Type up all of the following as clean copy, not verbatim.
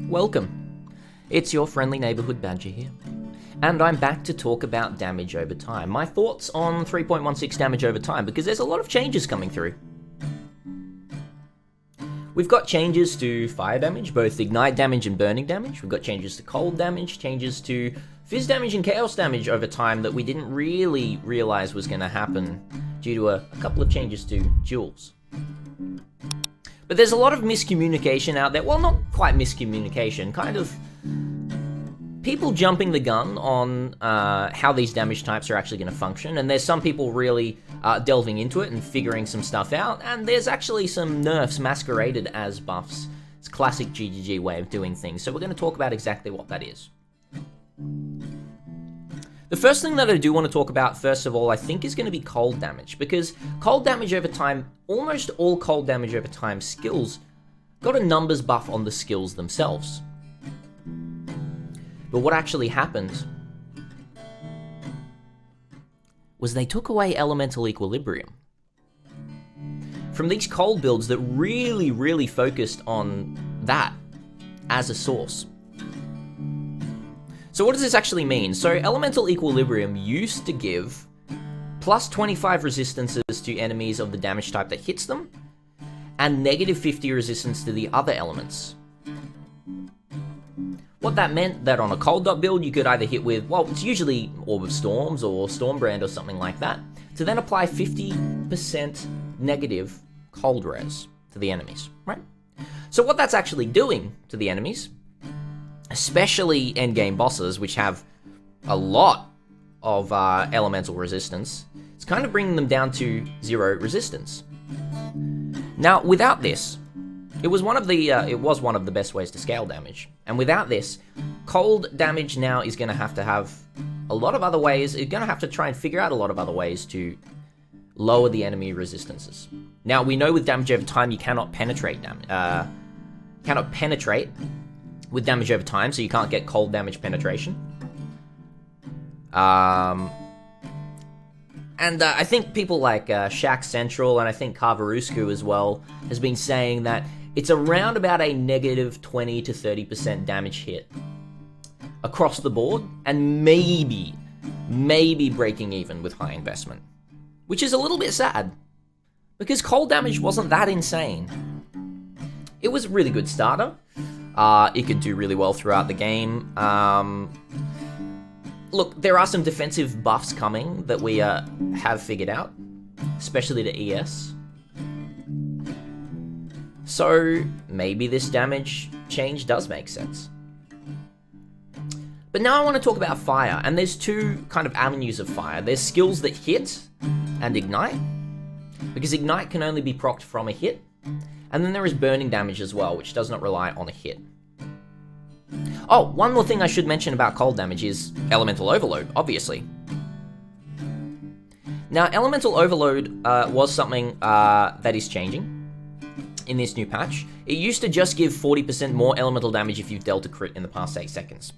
Welcome. It's your friendly neighborhood badger here, and I'm back to talk about damage over time. My thoughts on 3.16 damage over time, because there's a lot of changes coming through. We've got changes to fire damage, both ignite damage and burning damage. We've got changes to cold damage, changes to fizz damage and chaos damage over time that we didn't really realize was going to happen due to a couple of changes to duels. But there's a lot of miscommunication out there. Well, not quite miscommunication, kind of people jumping the gun on how these damage types are actually going to function. And there's some people really delving into it and figuring some stuff out. And there's actually some nerfs masqueraded as buffs. It's a classic GGG way of doing things. So we're going to talk about exactly what that is. The first thing that I do want to talk about, first of all, I think is going to be cold damage, because cold damage over time, almost all cold damage over time skills got a numbers buff on the skills themselves. But what actually happened was they took away elemental equilibrium from these cold builds that really focused on that as a source. So what does this actually mean? So elemental equilibrium used to give plus 25 resistances to enemies of the damage type that hits them, and negative 50 resistance to the other elements. What that meant that on a cold dot build you could either hit with, well, it's usually Orb of Storms or Stormbrand or something like that, to then apply 50% negative cold res to the enemies, right? So what that's actually doing to the enemies, especially endgame bosses, which have a lot of elemental resistance, it's kind of bringing them down to 0 resistance. Now, without this, it was one of the best ways to scale damage. And without this, cold damage now is going to have a lot of other ways. It's going to have to try and figure out a lot of other ways to lower the enemy resistances. Now, we know with damage over time, you cannot penetrate with damage over time, so you can't get cold damage penetration. And I think people like Shaq Central, and I think Carveruscu as well, has been saying that it's around about a negative 20 to 30% damage hit across the board, and maybe breaking even with high investment. Which is a little bit sad, because cold damage wasn't that insane. It was a really good starter. It could do really well throughout the game. Look, there are some defensive buffs coming that we have figured out, especially to ES. So maybe this damage change does make sense. But now I want to talk about fire, and there's two kind of avenues of fire. There's skills that hit and ignite, because ignite can only be procced from a hit. And then there is burning damage as well, which does not rely on a hit. Oh, one more thing I should mention about cold damage is elemental overload, obviously. Now, elemental overload was something that is changing in this new patch. It used to just give 40% more elemental damage if you've dealt a crit in the past 8 seconds.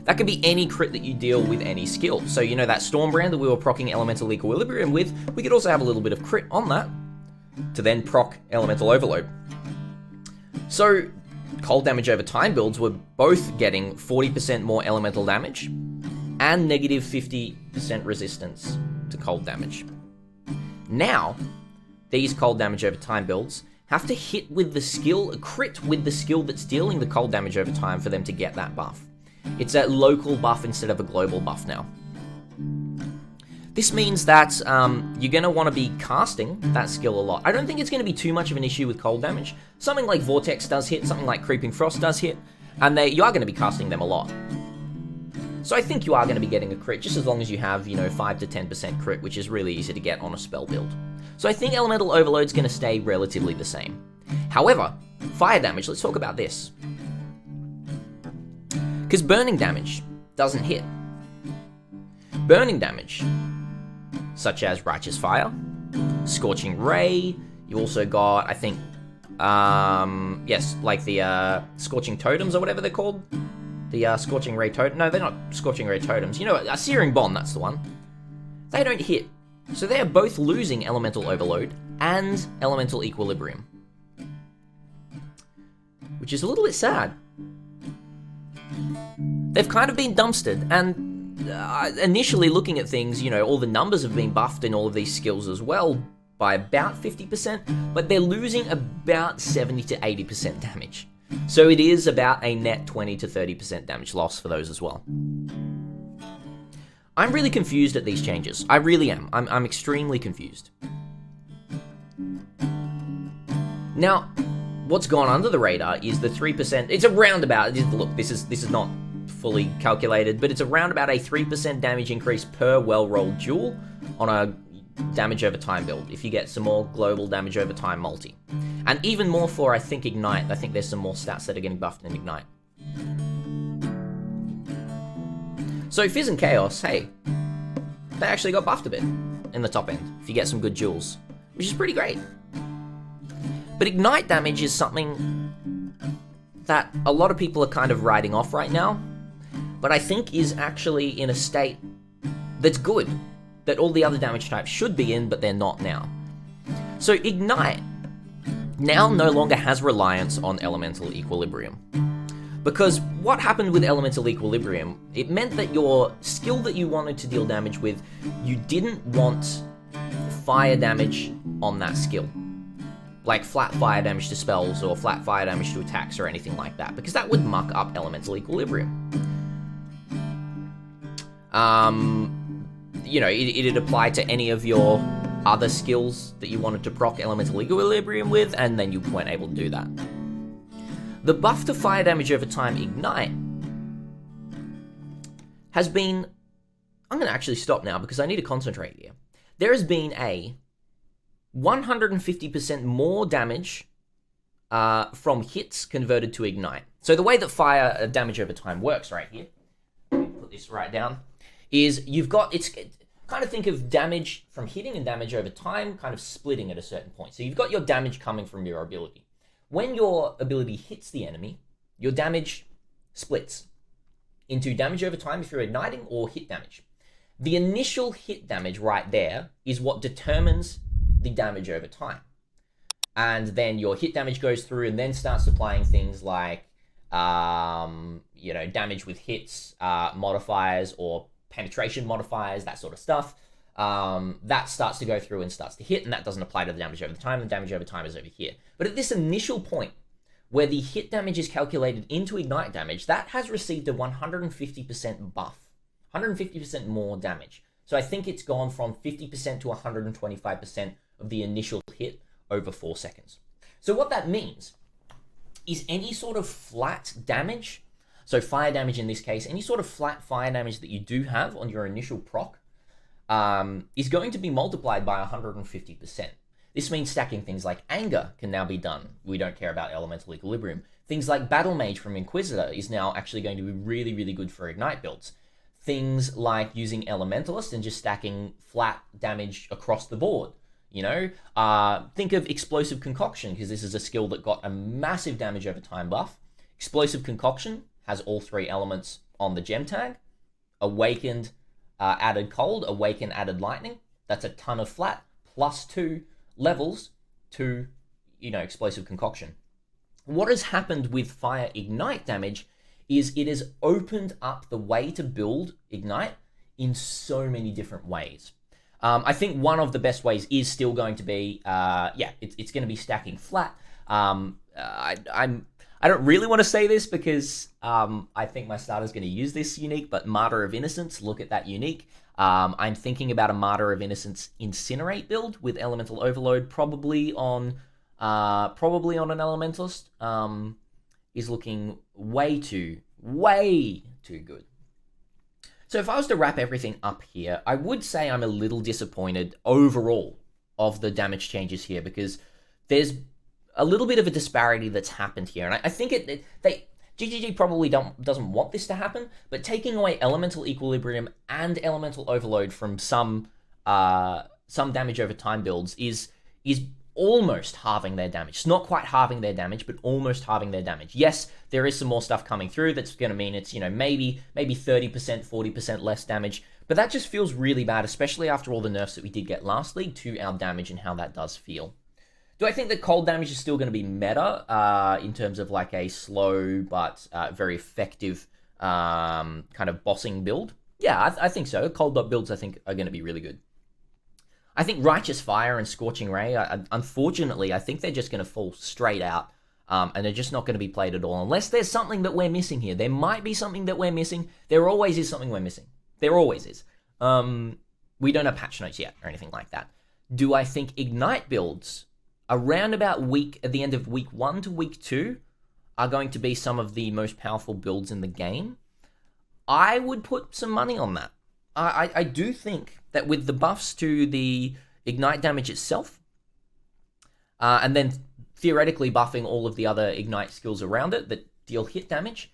That could be any crit that you deal with any skill. So, you know, that Stormbrand that we were proccing elemental equilibrium with, we could also have a little bit of crit on that to then proc elemental overload. So, cold damage over time builds were both getting 40% more elemental damage and negative 50% resistance to cold damage. Now, these cold damage over time builds have to hit with the skill, crit with the skill that's dealing the cold damage over time for them to get that buff. It's a local buff instead of a global buff now. This means that you're going to want to be casting that skill a lot. I don't think it's going to be too much of an issue with cold damage. Something like Vortex does hit, something like Creeping Frost does hit, and you are going to be casting them a lot. So I think you are going to be getting a crit, just as long as you have, 5 to 10% crit, which is really easy to get on a spell build. So I think Elemental Overload's going to stay relatively the same. However, fire damage, let's talk about this. Because burning damage doesn't hit. Burning damage, such as Righteous Fire, Scorching Ray, you also got, I think, like the Scorching Totems or whatever they're called. The Scorching Ray Totem. No, they're not Scorching Ray Totems. A Searing Bond, that's the one. They don't hit So they are both losing Elemental Overload and Elemental Equilibrium, which is a little bit sad. They've kind of been dumpstered, and initially looking at things, you know, all the numbers have been buffed in all of these skills as well by about 50%, but they're losing about 70 to 80% damage. So it is about a net 20 to 30% damage loss for those as well. I'm really confused at these changes. I really am. I'm extremely confused. Now, what's gone under the radar is the 3%. It's a roundabout. Look, this is not fully calculated, but it's around about a 3% damage increase per well-rolled duel on a damage over time build, if you get some more global damage over time multi. And even more for, I think, Ignite. I think there's some more stats that are getting buffed in Ignite. So Fizz and Chaos, hey, they actually got buffed a bit in the top end, if you get some good duels, which is pretty great. But Ignite damage is something that a lot of people are kind of writing off right now, but I think is actually in a state that's good, that all the other damage types should be in, but they're not now. So Ignite now no longer has reliance on Elemental Equilibrium. Because what happened with Elemental Equilibrium, it meant that your skill that you wanted to deal damage with, you didn't want fire damage on that skill. Like flat fire damage to spells or flat fire damage to attacks or anything like that, because that would muck up Elemental Equilibrium. You know, it'd apply to any of your other skills that you wanted to proc Elemental Equilibrium with, and then you weren't able to do that. The buff to fire damage over time Ignite has been... I'm going to actually stop now because I need to concentrate here. There has been a 150% more damage from hits converted to Ignite. So the way that fire damage over time works right here, let me put this right down, is you've got... it's kind of think of damage from hitting and damage over time kind of splitting at a certain point. So you've got your damage coming from your ability. When your ability hits the enemy, your damage splits into damage over time if you're igniting or hit damage. The initial hit damage right there is what determines the damage over time. And then your hit damage goes through and then starts applying things like, you know, damage with hits, modifiers, or penetration modifiers, that sort of stuff. That starts to go through and starts to hit, and that doesn't apply to the damage over time. The damage over time is over here. But at this initial point, where the hit damage is calculated into Ignite damage, that has received a 150% buff. 150% more damage. So I think it's gone from 50% to 125% of the initial hit over 4 seconds. So what that means is any sort of flat damage, so fire damage in this case, any sort of flat fire damage that you do have on your initial proc, is going to be multiplied by 150%. This means stacking things like Anger can now be done. We don't care about Elemental Equilibrium. Things like Battle Mage from Inquisitor is now actually going to be really, really good for Ignite builds. Things like using Elementalist and just stacking flat damage across the board. You know, think of Explosive Concoction, because this is a skill that got a massive damage over time buff. Explosive Concoction has all 3 elements on the gem tag. Awakened, added Cold, Awaken, added Lightning. That's a ton of flat, plus 2 levels to, you know, Explosive Concoction. What has happened with Fire Ignite damage is it has opened up the way to build Ignite in so many different ways. I think one of the best ways is still going to be, it's going to be stacking flat. I don't really want to say this because I think my starter's going to use this unique, but Martyr of Innocence, look at that unique. I'm thinking about a Martyr of Innocence Incinerate build with Elemental Overload, probably on an Elementalist. Is looking way too good. So if I was to wrap everything up here, I would say I'm a little disappointed overall of the damage changes here, because there's a little bit of a disparity that's happened here, and I think GGG probably doesn't want this to happen, but taking away Elemental Equilibrium and Elemental Overload from some damage over time builds is almost halving their damage. It's not quite halving their damage, but almost halving their damage. Yes, there is some more stuff coming through that's going to mean it's, you know, maybe 30%, 40% less damage, But that just feels really bad, especially after all the nerfs that we did get last league to our damage and how that does feel. Do I think that cold damage is still going to be meta in terms of like a slow but very effective kind of bossing build? Yeah, I think so. Cold dot builds, I think, are going to be really good. I think Righteous Fire and Scorching Ray, unfortunately, I think they're just going to fall straight out. And they're just not going to be played at all. Unless there's something that we're missing here. There might be something that we're missing. There always is something we're missing. There always is. We don't have patch notes yet or anything like that. Do I think Ignite builds around about at the end of week 1 to week 2 are going to be some of the most powerful builds in the game? I would put some money on that. I do think that with the buffs to the Ignite damage itself, and then theoretically buffing all of the other Ignite skills around it that deal hit damage,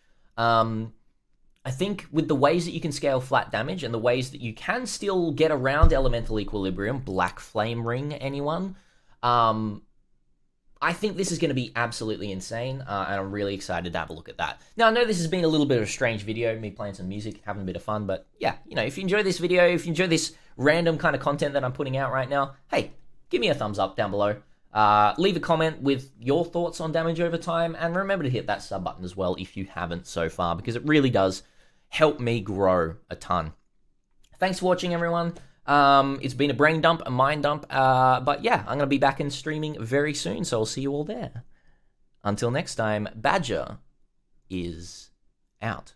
I think with the ways that you can scale flat damage and the ways that you can still get around elemental equilibrium, Black Flame Ring, anyone, I think this is going to be absolutely insane, and I'm really excited to have a look at that. Now, I know this has been a little bit of a strange video, me playing some music, having a bit of fun, but yeah, you know, if you enjoy this video, if you enjoy this random kind of content that I'm putting out right now, hey, give me a thumbs up down below. Leave a comment with your thoughts on damage over time, and remember to hit that sub button as well if you haven't so far, because it really does help me grow a ton. Thanks for watching, everyone. It's been a brain dump, a mind dump, but yeah, I'm going to be back in streaming very soon, so I'll see you all there. Until next time, Badger is out.